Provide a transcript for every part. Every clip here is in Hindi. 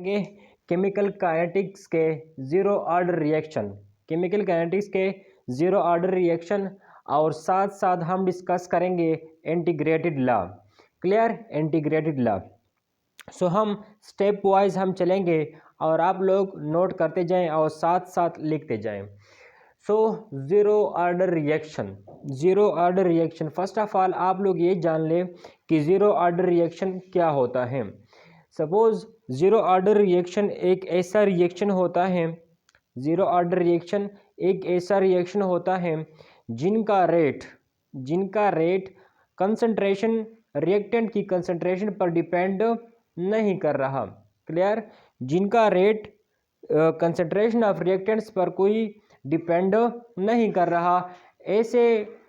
ये केमिकल काइनेटिक्स के zero order reaction, chemical kinetics के ज़ीरो ऑर्डर रिएक्शन, और साथ साथ हम डिस्कस करेंगे integrated law. Clear? Integrated law. So हम स्टेप वाइज हम चलेंगे और आप लोग नोट करते जाएं और साथ साथ लिखते जाएं। So zero order reaction, zero order reaction, first of all आप लोग ये जान लें कि ज़ीरो ऑर्डर रिएक्शन क्या होता है। सपोज़ ज़ीरो ऑर्डर रिएक्शन एक ऐसा रिएक्शन होता है, ज़ीरो ऑर्डर रिएक्शन एक ऐसा रिएक्शन होता है जिनका रेट कंसंट्रेशन, रिएक्टेंट की कंसंट्रेशन पर डिपेंड नहीं कर रहा। क्लियर? जिनका रेट कंसंट्रेशन ऑफ रिएक्टेंट्स पर कोई डिपेंड नहीं कर रहा, ऐसे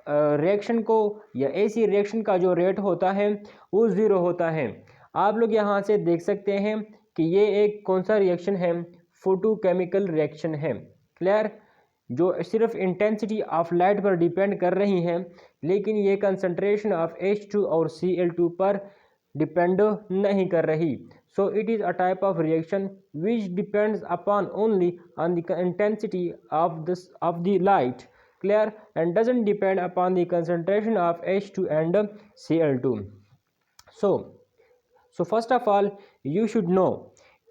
रिएक्शन को या ऐसी रिएक्शन का जो रेट होता है वो ज़ीरो होता है। आप लोग यहाँ से देख सकते हैं कि ये एक कौन सा रिएक्शन है, फोटोकेमिकल रिएक्शन है। क्लियर? जो सिर्फ इंटेंसिटी ऑफ लाइट पर डिपेंड कर रही हैं, लेकिन ये कंसंट्रेशन ऑफ H2 और Cl2 पर डिपेंड नहीं कर रही। So it is a type of reaction which depends upon only on the intensity of the light. Clear? And doesn't depend upon the concentration of H2 and Cl2। So first of all you should know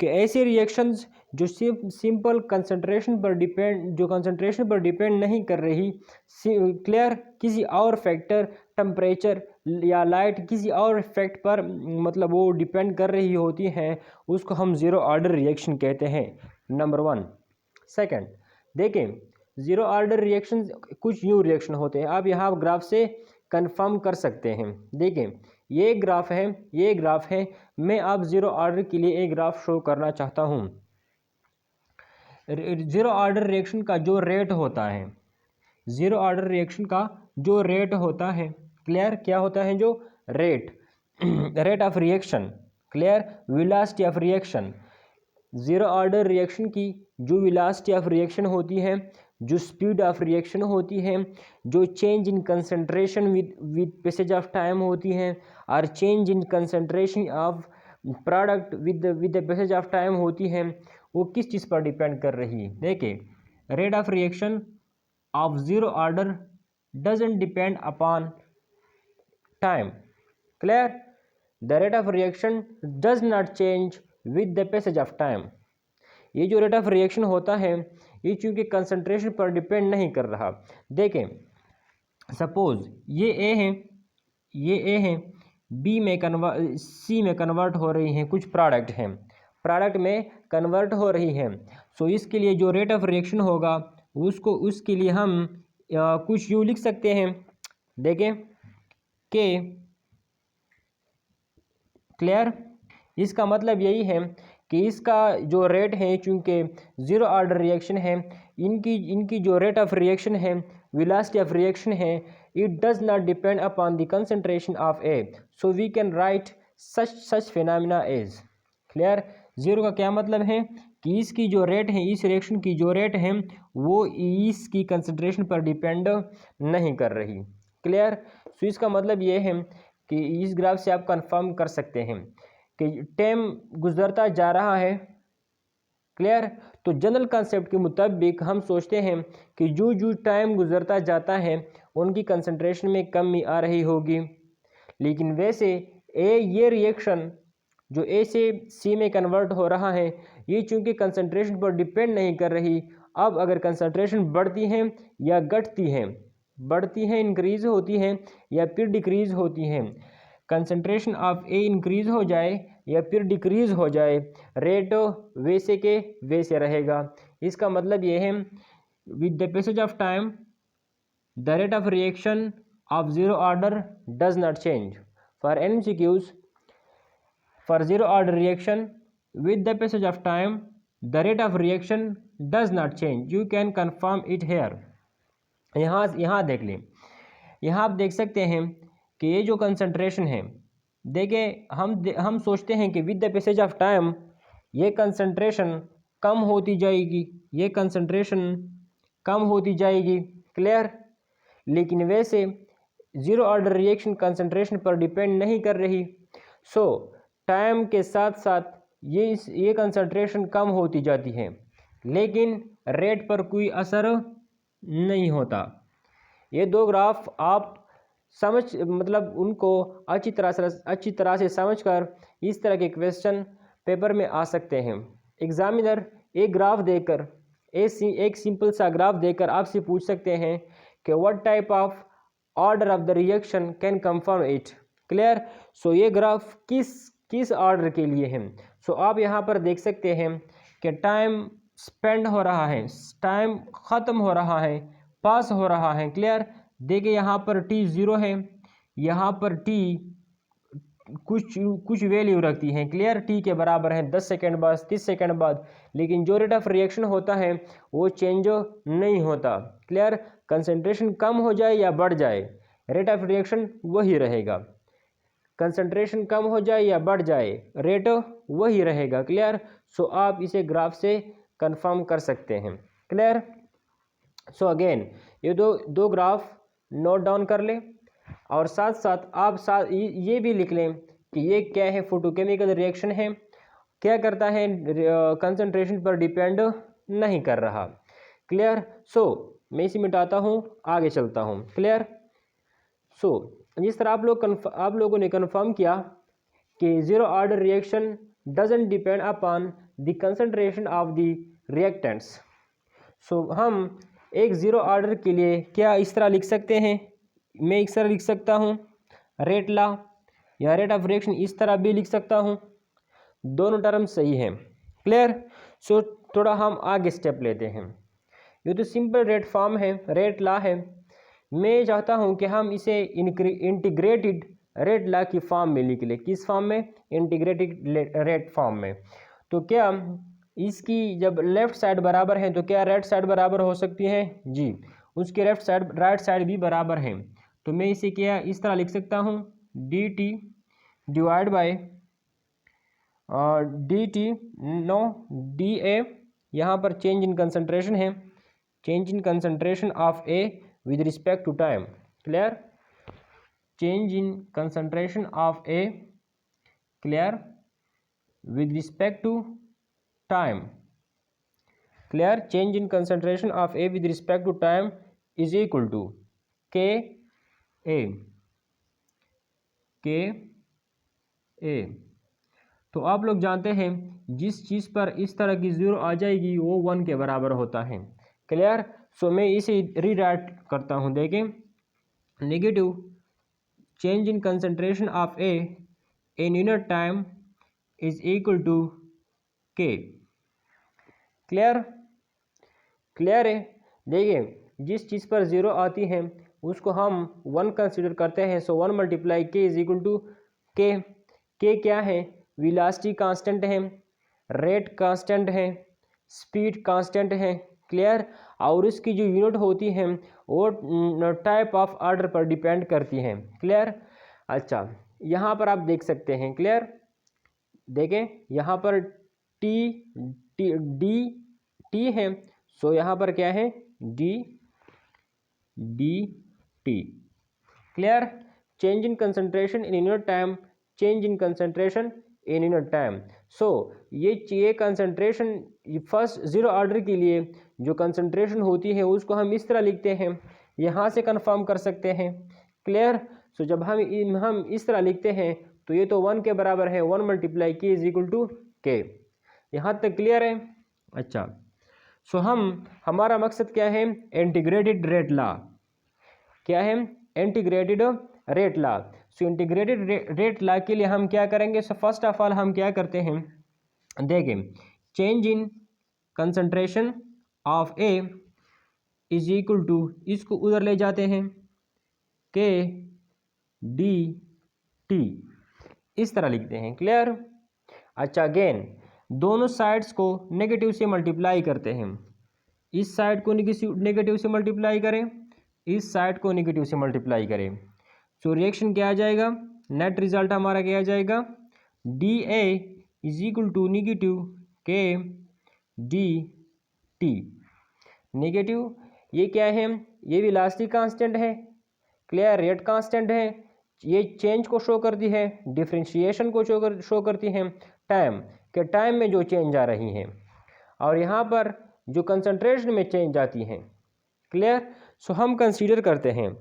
कि ऐसे रिएक्शंस जो सिंपल कंसंट्रेशन पर डिपेंड नहीं कर रही, क्लियर, किसी और फैक्टर, टेम्परेचर या लाइट, किसी और फैक्ट पर मतलब वो डिपेंड कर रही होती हैं, उसको हम ज़ीरो ऑर्डर रिएक्शन कहते हैं। Number one. सेकंड, देखें ज़ीरो ऑर्डर रिएक्शन कुछ यूँ रिएक्शन होते हैं, आप यहाँ ग्राफ से कंफर्म कर सकते हैं। देखें ये ग्राफ है, मैं आप ज़ीरो ऑर्डर के लिए एक ग्राफ शो करना चाहता हूँ। ज़ीरो ऑर्डर रिएक्शन का जो रेट होता है, ज़ीरो ऑर्डर रिएक्शन का जो रेट होता है, क्लियर, क्या होता है जो rate of reaction, clear, velocity of reaction. Zero order reaction की जो वेलोसिटी ऑफ रिएक्शन होती है, जो स्पीड ऑफ रिएक्शन होती है, जो change in concentration with passage of time होती है, और change in concentration of product with the passage of time होती है, वो किस चीज़ पर डिपेंड कर रही है। देखिए rate of reaction of zero order doesn't depend upon time. Clear? The rate of reaction does not change with the passage of time. ये जो रेट ऑफ रिएक्शन होता है ये चूँकि कंसंट्रेशन पर डिपेंड नहीं कर रहा। देखें सपोज ये ए है, बी में सी में कन्वर्ट हो रही हैं, कुछ प्रोडक्ट में कन्वर्ट हो रही हैं। सो इसके लिए जो रेट ऑफ रिएक्शन होगा उसके लिए हम कुछ यूँ लिख सकते हैं। देखें कि क्लियर, इसका मतलब यही है कि इसका जो रेट है, चूँकि ज़ीरो ऑर्डर रिएक्शन है, इनकी जो रेट ऑफ रिएक्शन है, वेलोसिटी ऑफ रिएक्शन है, it does not depend upon the concentration of A, so we can write such phenomena as. Clear? Zero का क्या मतलब है कि इसकी जो रेट है, इस रिएक्शन की जो रेट है वो इसकी कंसंट्रेशन पर डिपेंड नहीं कर रही। क्लियर? सो इसका मतलब ये है कि इस ग्राफ से आप कंफर्म कर सकते हैं कि टाइम गुजरता जा रहा है। क्लियर? तो जनरल कॉन्सेप्ट के मुताबिक हम सोचते हैं कि जो टाइम गुजरता जाता है उनकी कंसंट्रेशन में कमी आ रही होगी। लेकिन वैसे ये रिएक्शन जो ए से सी में कन्वर्ट हो रहा है, ये चूँकि कंसंट्रेशन पर डिपेंड नहीं कर रही। अब अगर कंसंट्रेशन बढ़ती है या घटती है, इंक्रीज़ होती है या फिर डिक्रीज़ होती है, कंसंट्रेशन ऑफ ए इंक्रीज़ हो जाए या फिर डिक्रीज़ हो जाए, रेट वैसे के वैसे रहेगा। इसका मतलब ये है with the passage of time the rate of reaction of zero order does not change. For MCQs, for zero order reaction with the passage of time the rate of reaction does not change. You can confirm it here. यहाँ देख लें, यहाँ आप देख सकते हैं कि ये जो कंसंट्रेशन है, देखें हम सोचते हैं कि with the passage of time ये कंसंट्रेशन कम होती जाएगी। क्लियर? लेकिन वैसे ज़ीरो ऑर्डर रिएक्शन कंसंट्रेशन पर डिपेंड नहीं कर रही। सो टाइम के साथ साथ ये कंसंट्रेशन कम होती जाती है, लेकिन रेट पर कोई असर नहीं होता। ये दो ग्राफ आप मतलब उनको अच्छी तरह से समझकर इस तरह के क्वेश्चन पेपर में आ सकते हैं। एग्जामिनर एक ग्राफ देकर एक सिंपल सा ग्राफ देकर आपसे पूछ सकते हैं कि what type of order of the reaction can confirm it. Clear. So ये ग्राफ किस ऑर्डर के लिए है। सो आप यहाँ पर देख सकते हैं कि टाइम स्पेंड हो रहा है, टाइम ख़त्म हो रहा है, पास हो रहा है। क्लियर। देखिए यहाँ पर t 0 है, यहाँ पर t कुछ वैल्यू रखती है। क्लियर। t के बराबर है 10 सेकेंड बाद, 30 सेकेंड बाद, लेकिन जो रेट ऑफ रिएक्शन होता है वो चेंज नहीं होता। क्लियर। कंसंट्रेशन कम हो जाए या बढ़ जाए, रेट ऑफ रिएक्शन वही रहेगा। कंसंट्रेशन कम हो जाए या बढ़ जाए, रेट वही रहेगा। क्लियर। सो आप इसे ग्राफ से कंफर्म कर सकते हैं। क्लियर। सो अगेन ये दो ग्राफ नोट डाउन कर लें और साथ साथ आप ये भी लिख लें कि ये क्या है, फोटोकेमिकल रिएक्शन है, क्या करता है, कंसंट्रेशन पर डिपेंड नहीं कर रहा। क्लियर। सो मैं इसे मिटाता हूँ, आगे चलता हूँ। क्लियर। सो जिस तरह आप लोगों ने कंफर्म किया कि zero order reaction doesn't depend upon the concentration of the reactants. So हम एक ज़ीरो ऑर्डर के लिए क्या इस तरह लिख सकते हैं, मैं इस तरह लिख सकता हूँ रेट लॉ, या रेट ऑफ रिएक्शन इस तरह भी लिख सकता हूँ। दोनों टर्म सही हैं। क्लियर। सो थोड़ा हम आगे स्टेप लेते हैं। ये तो सिंपल रेट फॉर्म है, रेट लॉ है। मैं चाहता हूँ कि हम इसे इंटीग्रेटेड रेट लॉ की फॉर्म में लिख लें। किस फॉर्म में? इंटीग्रेटेड रेट फॉर्म में। तो क्या इसकी जब लेफ़्ट साइड बराबर है तो क्या राइट साइड बराबर हो सकती है? जी, उसकी राइट साइड भी बराबर है। तो मैं इसे क्या इस तरह लिख सकता हूँ, d t divide by d t no d A, यहाँ पर चेंज इन कंसंट्रेशन है, change in concentration of A with respect to time. Clear. Change in concentration of A, clear, with respect to time. Clear. Change in concentration of A with respect to time is equal to K A। तो आप लोग जानते हैं जिस चीज़ पर इस तरह की ज़ीरो आ जाएगी वो 1 के बराबर होता है। क्लियर। सो मैं इसे रीराइट करता हूँ। देखें, negative change in concentration of A in unit time is equal to K। Clear. Clear है। देखिए, जिस चीज़ पर ज़ीरो आती है उसको हम 1 कंसिडर करते हैं। सो 1 मल्टीप्लाई के इज इक्वल टू के। के क्या है? वेलोसिटी कांस्टेंट है, रेट कांस्टेंट है, स्पीड कांस्टेंट है। क्लियर। और इसकी जो यूनिट होती है वो टाइप ऑफ ऑर्डर पर डिपेंड करती है। क्लियर। अच्छा, यहाँ पर आप देख सकते हैं। क्लियर। देखें, यहाँ पर डी है, सो यहाँ पर क्या है, D T. Clear. Change in concentration in unit time, change in concentration in unit time. So ये कंसंट्रेशन फर्स्ट ज़ीरो ऑर्डर के लिए जो कंसंट्रेशन होती है उसको हम इस तरह लिखते हैं, यहाँ से कंफर्म कर सकते हैं। क्लियर। सो जब हम इस तरह लिखते हैं तो ये तो 1 के बराबर है, 1 मल्टीप्लाई के इज इक्वल टू के। यहाँ तक क्लियर है? अच्छा, सो हमारा मकसद क्या है? Integrated rate law. क्या है? Integrated rate law. So integrated rate law के लिए हम क्या करेंगे? सो फर्स्ट ऑफ ऑल हम क्या करते हैं, देखें, change in concentration of A is equal to, इसको उधर ले जाते हैं, के डी टी, इस तरह लिखते हैं। क्लियर। अच्छा, अगेन दोनों साइड्स को नेगेटिव से मल्टीप्लाई करते हैं। इस साइड को नेगेटिव से मल्टीप्लाई करें, इस साइड को नेगेटिव से मल्टीप्लाई करें। सो रिएक्शन क्या आ जाएगा? नेट रिजल्ट हमारा क्या आ जाएगा? D A is equal to negative k d t. Negative ये क्या है? ये वेलोसिटी कांस्टेंट है। क्लियर। रेट कांस्टेंट है, ये चेंज को शो करती है, डिफरेंशिएशन को शो करती है, टाइम। कि टाइम में जो चेंज आ रही हैं और यहाँ पर जो कंसंट्रेशन में चेंज आती हैं। क्लियर। सो हम कंसीडर करते हैं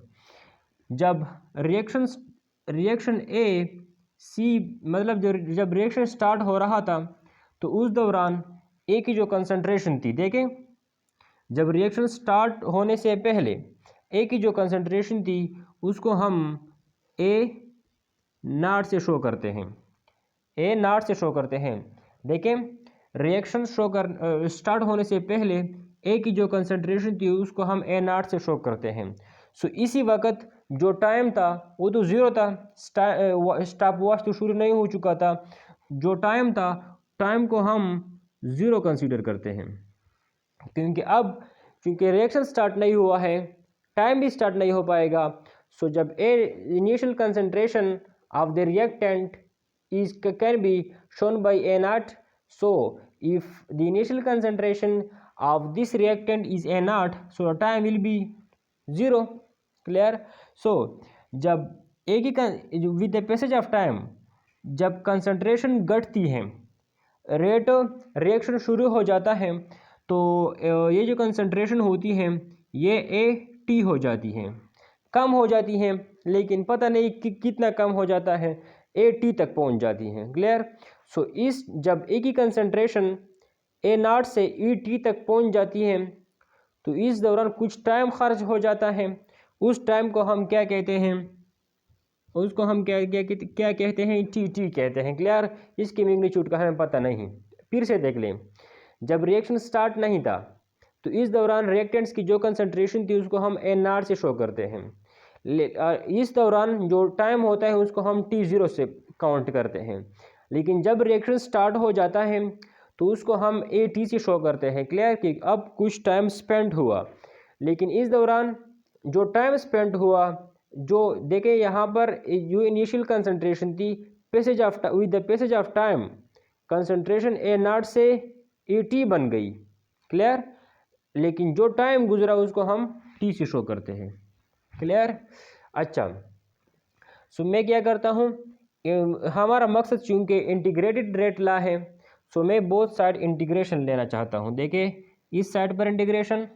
जब रिएक्शन ए सी मतलब जब रिएक्शन स्टार्ट हो रहा था तो उस दौरान ए की जो कंसंट्रेशन थी, देखें जब रिएक्शन स्टार्ट होने से पहले ए की जो कंसंट्रेशन थी उसको हम ए नॉट से शो करते हैं, ए नॉट से शो करते हैं। देखें रिएक्शन स्टार्ट होने से पहले ए की जो कंसंट्रेशन थी उसको हम ए नॉट से शो करते हैं। सो इसी वक्त जो टाइम था वो तो ज़ीरो था, स्टॉप वॉच तो शुरू नहीं हो चुका था। जो टाइम था, टाइम को हम ज़ीरो कंसीडर करते हैं क्योंकि रिएक्शन स्टार्ट नहीं हुआ है, टाइम भी स्टार्ट नहीं हो पाएगा। सो जब a initial concentration of the reactant is can be shown by A naught. So if the initial concentration of this reactant is A naught, so time will be 0. Clear. So जब एक ही with the passage of time जब कंसंट्रेशन घटती है, रेट रिएक्शन शुरू हो जाता है तो ये जो कंसंट्रेशन होती है ये AT हो जाती है, कम हो जाती हैं, लेकिन पता नहीं कि कितना कम हो जाता है, AT तक पहुंच जाती हैं। क्लियर। सो इस जब ए की कंसंट्रेशन ए नॉट से ET तक पहुंच जाती है तो इस दौरान कुछ टाइम खर्च हो जाता है। उस टाइम को हम क्या कहते हैं, उसको हम क्या कहते हैं, TT कहते हैं। क्लियर। इसकी मैग्नीट्यूड का हमें पता नहीं। फिर से देख लें, जब रिएक्शन स्टार्ट नहीं था तो इस दौरान रिएक्टेंट्स की जो कंसंट्रेशन थी उसको हम ए नॉट से शो करते हैं। इस दौरान जो टाइम होता है उसको हम T0 से काउंट करते हैं। लेकिन जब रिएक्शन स्टार्ट हो जाता है तो उसको हम AT से शो करते हैं। क्लियर कि अब कुछ टाइम स्पेंड हुआ, लेकिन इस दौरान जो टाइम स्पेंड हुआ, जो देखें यहाँ पर जो इनिशियल कंसंट्रेशन थी, with the passage of time concentration A not से AT बन गई। क्लियर। लेकिन जो टाइम गुजरा उसको हम T से शो करते हैं। क्लियर। अच्छा, सो मैं क्या करता हूँ, हमारा मकसद चूँकि इंटीग्रेटेड रेट ला है, सो मैं बोथ साइड इंटीग्रेशन लेना चाहता हूँ। देखिए इस साइड पर इंटीग्रेशन,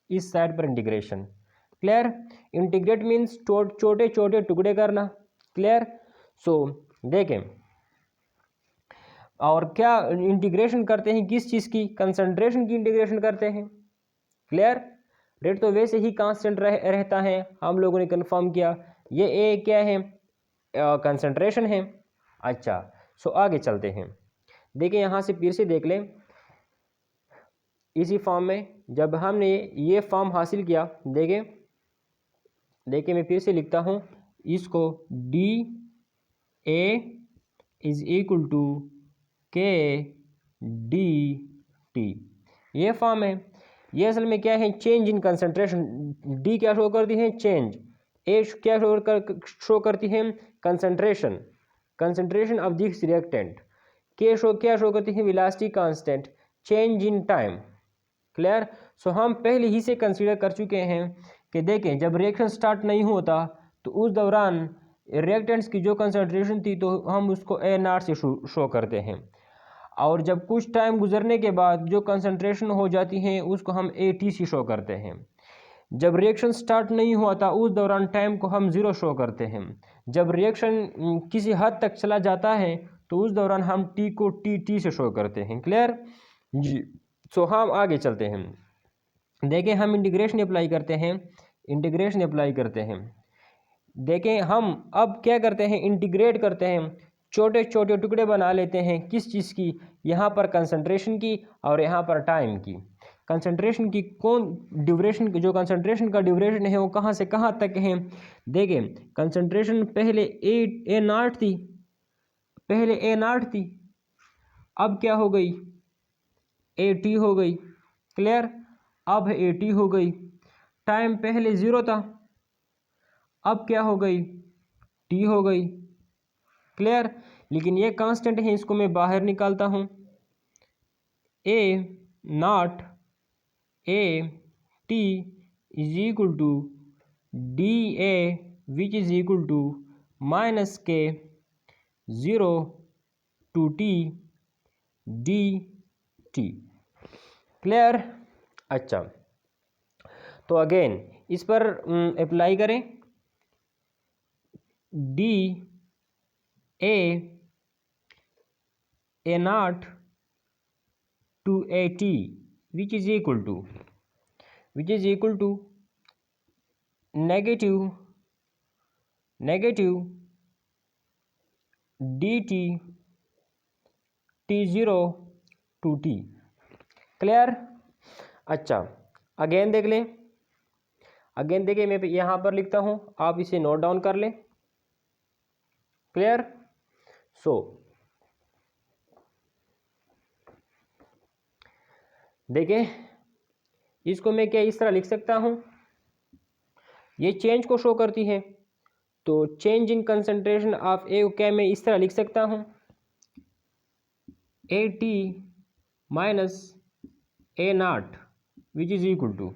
इस साइड पर इंटीग्रेशन। क्लियर। इंटीग्रेट मीन्स छोटे छोटे टुकड़े करना। क्लियर। सो देखें, और क्या इंटीग्रेशन करते हैं, किस चीज़ की, कंसंट्रेशन की इंटीग्रेशन करते हैं। क्लियर। रेट तो वैसे ही कांस्टेंट रहता है, हम लोगों ने कंफर्म किया। ये ए क्या है, कंसंट्रेशन है। अच्छा, सो आगे चलते हैं। देखिए यहाँ से फिर से देख लें, इसी फॉर्म में जब हमने ये फॉर्म हासिल किया, देखिए मैं फिर से लिखता हूँ इसको, d A is equal to k d t, ये फॉर्म है। ये असल में क्या है, चेंज इन कंसंट्रेशन। डी क्या शो करती है, चेंज। ए क्या शो करती है, concentration, concentration of this reactant. K क्या शो करती है, velocity constant, change in time. Clear. So हम पहले ही से कंसीडर कर चुके हैं कि देखें जब रिएक्शन स्टार्ट नहीं होता तो उस दौरान रिएक्टेंट्स की जो कंसंट्रेशन थी तो हम उसको ए नॉट से शो करते हैं, और जब कुछ टाइम गुजरने के बाद जो कंसंट्रेशन हो जाती है उसको हम AT से शो करते हैं। जब रिएक्शन स्टार्ट नहीं हुआ था उस दौरान टाइम को हम 0 शो करते हैं। जब रिएक्शन किसी हद तक चला जाता है तो उस दौरान हम T को TT से शो करते हैं। क्लियर जी। सो हम आगे चलते हैं। देखें हम इंटीग्रेशन अप्लाई करते हैं, इंटीग्रेशन अप्लाई करते हैं। देखें हम अब क्या करते हैं, इंटीग्रेट करते हैं, छोटे छोटे टुकड़े बना लेते हैं। किस चीज़ की, यहाँ पर कंसंट्रेशन की और यहाँ पर टाइम की। कंसंट्रेशन की ड्यूरेशन, जो कंसंट्रेशन का ड्यूरेशन है वो कहाँ से कहाँ तक है। देखें कंसंट्रेशन पहले ए नॉट थी, पहले ए नॉट थी, अब क्या हो गई, AT हो गई। क्लियर। अब AT हो गई। टाइम पहले 0 था, अब क्या हो गई, T हो गई। क्लियर। लेकिन ये कांस्टेंट है, इसको मैं बाहर निकालता हूँ। A naught AT is equal to DA which is equal to -K 0 to T d T. Clear? अच्छा, तो अगेन इस पर अप्लाई करें, d A naught to A t which is equal to negative d t t zero to t. Clear? अच्छा, अगेन देख लें, अगेन देखिए मैं यहाँ पर लिखता हूँ, आप इसे नोट डाउन कर लें। क्लियर? सो देखिए इसको मैं क्या इस तरह लिख सकता हूँ, ये चेंज को शो करती है, तो change in concentration of A क्या मैं इस तरह लिख सकता हूँ, A t minus A naught which is equal to,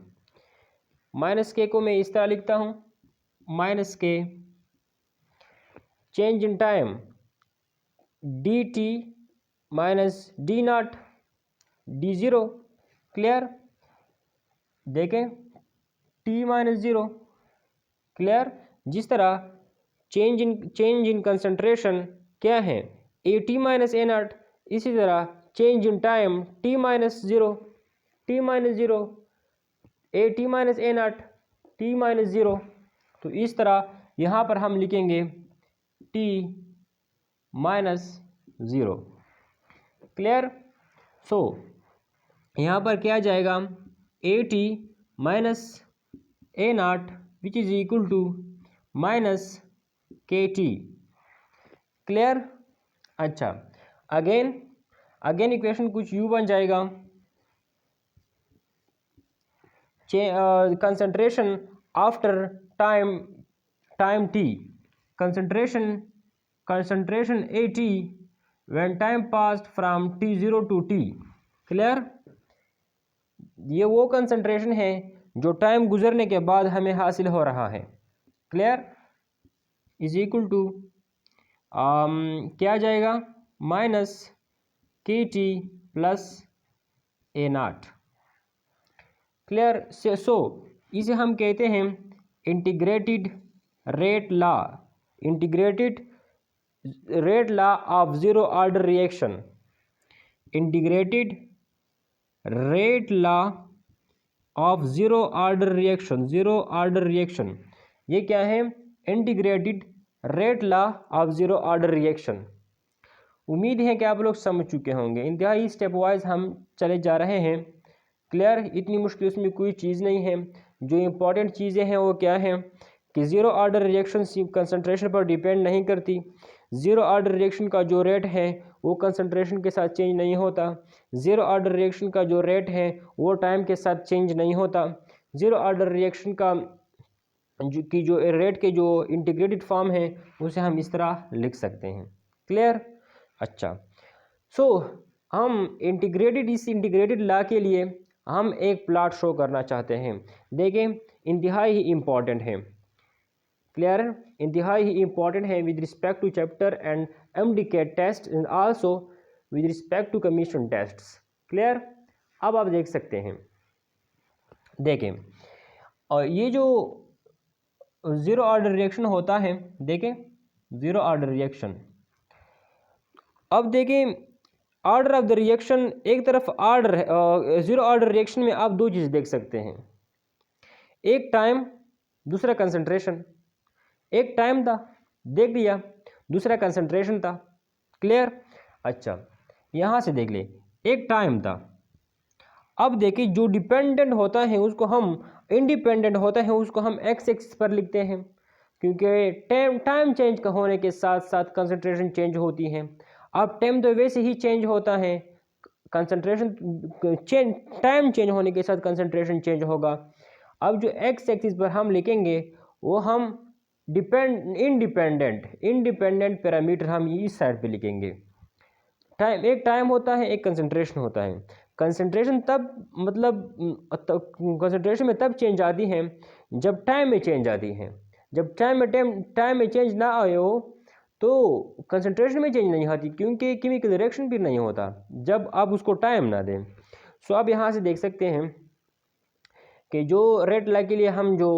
minus k को मैं इस तरह लिखता हूँ, minus k change in time d t minus d naught d zero. Clear? देखें टी माइनस ज़ीरो। क्लियर? जिस तरह चेंज इन कंसंट्रेशन क्या है, A t minus A naught, इसी तरह change in time t minus zero A t minus A naught t minus zero. तो इस तरह यहाँ पर हम लिखेंगे t minus zero. Clear? So यहाँ पर क्या जाएगा, A t minus A naught which is equal to minus k t. Clear? अच्छा, अगेन इक्वेशन कुछ यूँ बन जाएगा, concentration after time t, concentration A t when time passed from t zero to t. Clear? ये वो कंसंट्रेशन है जो टाइम गुजरने के बाद हमें हासिल हो रहा है। क्लियर? इज इक्वल टू क्या जाएगा, minus k t plus A naught. Clear? So इसे हम कहते हैं integrated rate law of zero order reaction. Integrated rate law of zero order reaction, ये क्या है, integrated rate law of zero order reaction. उम्मीद है कि आप लोग समझ चुके होंगे, इंतहाई स्टेप वाइज हम चले जा रहे हैं। क्लियर? इतनी मुश्किल उसमें कोई चीज़ नहीं है। जो इम्पोर्टेंट चीज़ें हैं वो क्या हैं कि ज़ीरो ऑर्डर रिएक्शन कंसंट्रेशन पर डिपेंड नहीं करती। ज़ीरो ऑर्डर रिएक्शन का जो रेट है वो कंसंट्रेशन के साथ चेंज नहीं होता। ज़ीरो ऑर्डर रिएक्शन का जो रेट है वो टाइम के साथ चेंज नहीं होता। ज़ीरो ऑर्डर रिएक्शन का जो रेट के जो इंटीग्रेटेड फॉर्म है उसे हम इस तरह लिख सकते हैं। क्लियर? अच्छा, सो हम इस इंटीग्रेटेड लॉ के लिए हम एक प्लॉट शो करना चाहते हैं। देखें इंतहाई ही इम्पॉर्टेंट है। क्लियर? इंतहाई ही इम्पॉर्टेंट है with respect to chapter and MDCAT test and also with respect to commission tests. Clear? अब आप देख सकते हैं, देखें और ये जो ज़ीरो ऑर्डर रिएक्शन होता है, देखें ज़ीरो ऑर्डर रिएक्शन, अब देखें ऑर्डर ऑफ द रिएक्शन, एक तरफ ऑर्डर है, ज़ीरो ऑर्डर रिएक्शन में आप दो चीज़ देख सकते हैं, एक टाइम दूसरा कंसंट्रेशन। एक टाइम था देख लिया, दूसरा कंसंट्रेशन था। क्लियर? अच्छा, यहाँ से देख ले, एक टाइम था। अब देखिए जो डिपेंडेंट होता है उसको हम इंडिपेंडेंट होता है उसको हम एक्स एक्सिस पर लिखते हैं, क्योंकि टाइम चेंज का होने के साथ साथ कंसंट्रेशन चेंज होती है। अब टाइम तो वैसे ही चेंज होता है, कंसंट्रेशन टाइम चेंज होने के साथ कंसंट्रेशन चेंज होगा। अब जो एक्स एक्सिस पर हम लिखेंगे वो हम इंडिपेंडेंट पैरामीटर हम इस साइड पे लिखेंगे। एक टाइम होता है, एक कंसंट्रेशन होता है। कंसंट्रेशन तब कंसंट्रेशन में तब चेंज आती है जब टाइम में चेंज आती है। जब टाइम में चेंज ना आए हो तो कंसंट्रेशन में चेंज नहीं आती क्योंकि केमिकल रिएक्शन भी नहीं होता जब आप उसको टाइम ना दें। सो आप यहाँ से देख सकते हैं कि जो रेड लाइट के लिए हम जो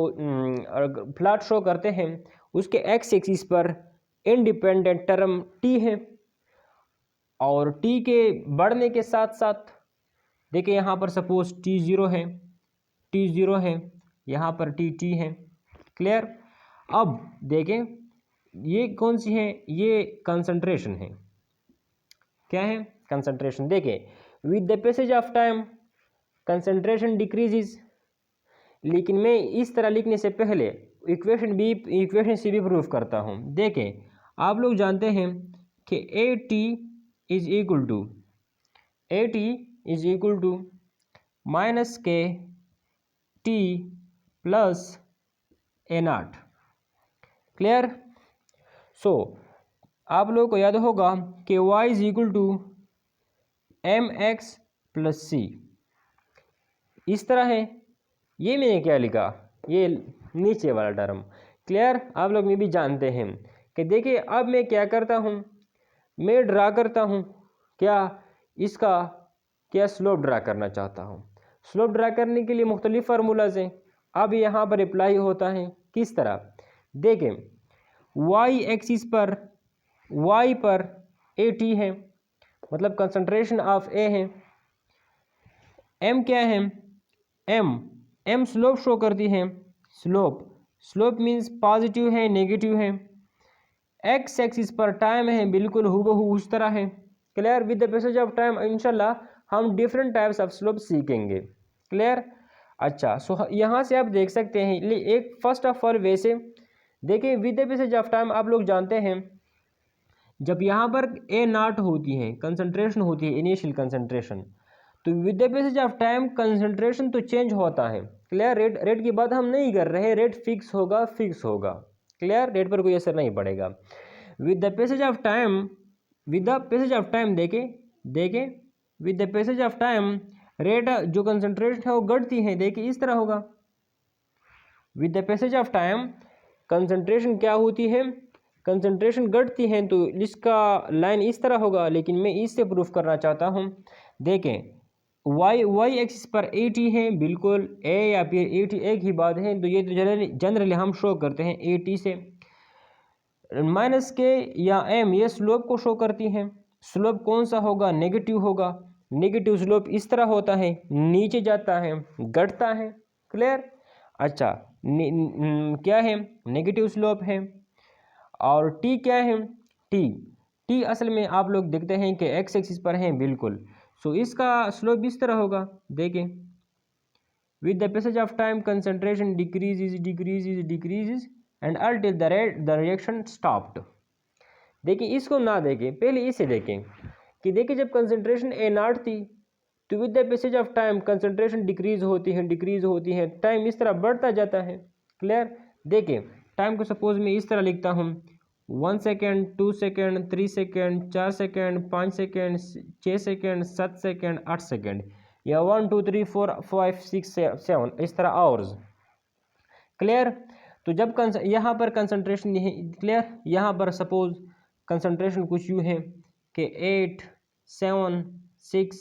प्लॉट शो करते हैं उसके एक्स एक्सिस पर इंडिपेंडेंट टर्म टी है, और टी के बढ़ने के साथ साथ देखिए यहाँ पर सपोज टी ज़ीरो है, यहाँ पर टी है। क्लियर। अब देखें ये कौन सी है, ये कंसंट्रेशन है। क्या है? कंसंट्रेशन। देखें with the passage of time concentration decreases, लेकिन मैं इस तरह लिखने से पहले इक्वेशन से भी प्रूफ करता हूँ। देखें आप लोग जानते हैं कि A t is equal to minus k t plus A naught. Clear. So आप लोगों को याद होगा कि y is equal to m x plus c, इस तरह है। ये मैंने क्या लिखा, ये नीचे वाला टर्म। क्लियर। आप लोग में भी जानते हैं कि देखिए अब मैं क्या करता हूँ, मैं ड्रा करता हूँ क्या, इसका क्या स्लोप ड्रा करना चाहता हूँ। स्लोप ड्रा करने के लिए मुख्तलिफ फार्मूलाज हैं। अब यहाँ पर अप्लाई होता है किस तरह, देखें y एक्सिस पर y पर ए टी है, मतलब कंसंट्रेशन ऑफ ए है। m क्या है, m स्लोप शो करती है। स्लोप मीन्स पॉजिटिव है नेगेटिव है। x एक्सिस पर टाइम है, बिल्कुल हूबहू उस तरह है। Clear. With the passage of time इंशाल्लाह हम डिफरेंट टाइप्स ऑफ स्लोप सीखेंगे। क्लियर। अच्छा, सो यहाँ से आप देख सकते हैं एक फर्स्ट ऑफ ऑल वैसे देखिए with the passage of time आप लोग जानते हैं जब यहाँ पर ए नॉट होती है, कंसंट्रेशन होती है इनिशियल कंसंट्रेशन, तो with the passage of time concentration तो चेंज होता है। क्लियर। रेट की बात हम नहीं कर रहे, रेट फिक्स होगा। क्लियर। रेट पर कोई असर नहीं पड़ेगा। With the passage of time देखें with the passage of time rate जो कंसंट्रेशन है वो घटती है। देखिए इस तरह होगा। With the passage of time concentration क्या होती है, कंसंट्रेशन घटती है, तो इसका लाइन इस तरह होगा, लेकिन मैं इससे प्रूफ करना चाहता हूँ। देखें y एक्सिस पर ए टी है, बिल्कुल ए या फिर ए टी एक ही बात है, तो ये तो जनरली हम शो करते हैं ए टी से। माइनस के या m ये स्लोप को शो करती हैं। स्लोप कौन सा होगा, नेगेटिव होगा। नेगेटिव स्लोप इस तरह होता है, नीचे जाता है, घटता है। क्लियर। अच्छा, क्या है, नेगेटिव स्लोप है। और t क्या है, t असल में आप लोग देखते हैं कि x एक्सिस पर है, बिल्कुल। सो इसका स्लोप इस तरह होगा। देखें with the passage of time concentration decreases and until the reaction stopped। देखिए इसको ना देखें, पहले इसे देखें कि देखिए जब कंसंट्रेशन ए नॉट थी तो with the passage of time concentration decrease होती है, टाइम इस तरह बढ़ता जाता है। क्लियर। देखें टाइम को सपोज मैं इस तरह लिखता हूँ 1 second, 2 second, 3 second, 4 second, 5 second, 6 second, 7 second, 8 second, या 1 2 3 4 5 6 7 इस तरह आवर्स। क्लियर। तो जब यहाँ पर कंसंट्रेशन क्लियर, यहाँ पर सपोज कंसंट्रेशन कुछ यूँ है कि 8 7 6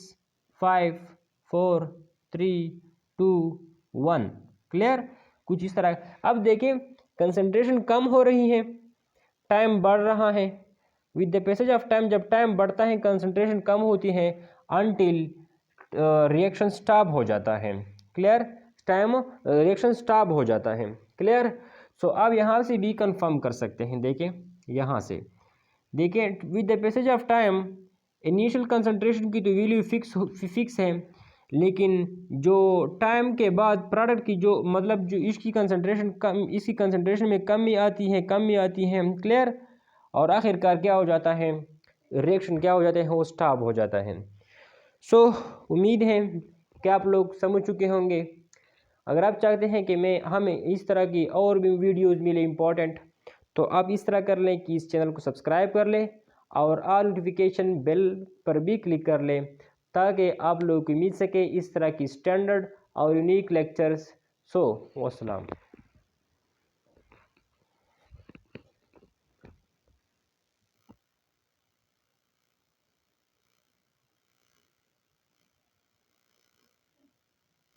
5 4 3 2 1। क्लियर। कुछ इस तरह। अब देखिए कंसंट्रेशन कम हो रही है, टाइम बढ़ रहा है। With the passage of time जब टाइम बढ़ता है कंसंट्रेशन कम होती है अनटिल रिएक्शन स्टॉप हो जाता है। क्लियर। टाइम रिएक्शन स्टॉप हो जाता है। क्लियर। सो आप यहाँ से भी कंफर्म कर सकते हैं। देखें यहाँ से देखें with the passage of time initial concentration की तो वैल्यू फिक्स है, लेकिन जो टाइम के बाद प्रोडक्ट की जो मतलब जो इसकी कंसंट्रेशन में कमी आती है। क्लियर। और आखिरकार क्या हो जाता है, रिएक्शन क्या हो जाता है, वो स्टॉप हो जाता है। सो उम्मीद है कि आप लोग समझ चुके होंगे। अगर आप चाहते हैं कि हमें इस तरह की और भी वीडियोज़ मिले इम्पोर्टेंट, तो आप इस तरह कर लें कि इस चैनल को सब्सक्राइब कर लें और ऑल नोटिफिकेशन बेल पर भी क्लिक कर लें, ताकि आप लोगों को मिल सके इस तरह की स्टैंडर्ड और यूनिक लेक्चर्स। सो वस्सलाम।